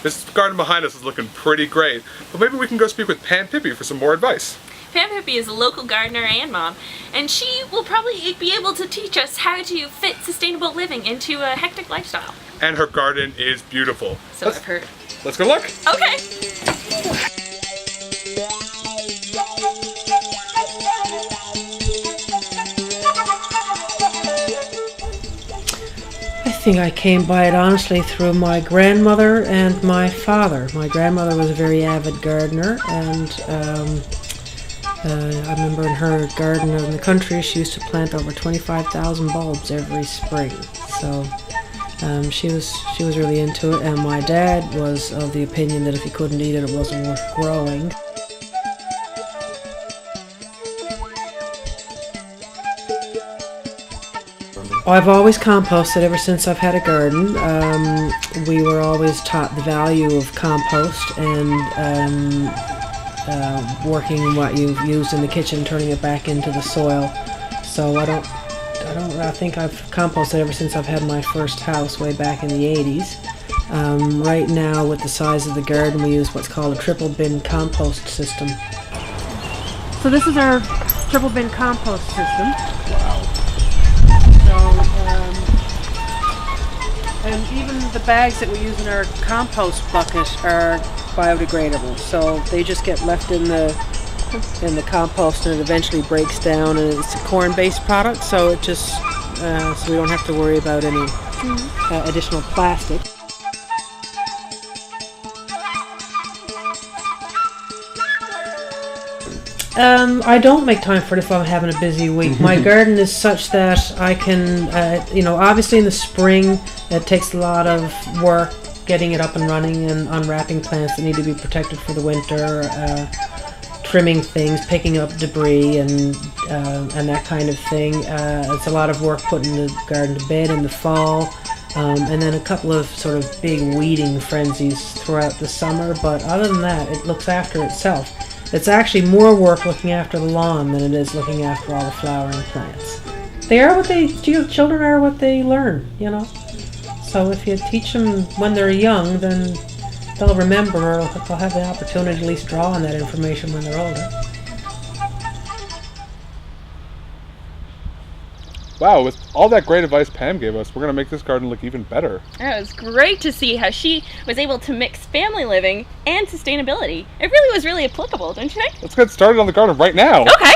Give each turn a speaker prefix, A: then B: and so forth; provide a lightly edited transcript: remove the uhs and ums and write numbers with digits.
A: This garden behind us is looking pretty great, but maybe we can go speak with Pam Pippy for some more advice.
B: Pam Pippy is a local gardener and mom, and she will probably be able to teach us how to fit sustainable living into a hectic lifestyle.
A: And her garden is beautiful.
B: So I've heard.
A: Let's go look.
B: Okay.
C: I think I came by it honestly through my grandmother and my father. My grandmother was a very avid gardener, and I remember in her garden in the country she used to plant over 25,000 bulbs every spring. So she was really into it, and my dad was of the opinion that if he couldn't eat it, it wasn't worth growing. I've always composted ever since I've had a garden. We were always taught the value of compost and working what you've used in the kitchen, turning it back into the soil. So I think I've composted ever since I've had my first house way back in the 80s. Right now, with the size of the garden, we use what's called a triple bin compost system. So this is our triple bin compost system.
A: Wow.
C: And even the bags that we use in our compost bucket are biodegradable, so they just get left in the compost, and it eventually breaks down, and it's a corn-based product, so it just so we don't have to worry about any additional plastic. I don't make time for it if I'm having a busy week. My garden is such that I can, obviously in the spring it takes a lot of work getting it up and running and unwrapping plants that need to be protected for the winter, trimming things, picking up debris and that kind of thing. It's a lot of work putting the garden to bed in the fall, and then a couple of sort of big weeding frenzies throughout the summer, but other than that, it looks after itself. It's actually more work looking after the lawn than it is looking after all the flowering plants. Children are what they learn, So if you teach them when they're young, then they'll remember, or they'll have the opportunity to at least draw on that information when they're older.
A: Wow, with all that great advice Pam gave us, we're going to make this garden look even better.
B: It was great to see how she was able to mix family living and sustainability. It really was really applicable, don't you think?
A: Let's get started on the garden right now.
B: Okay.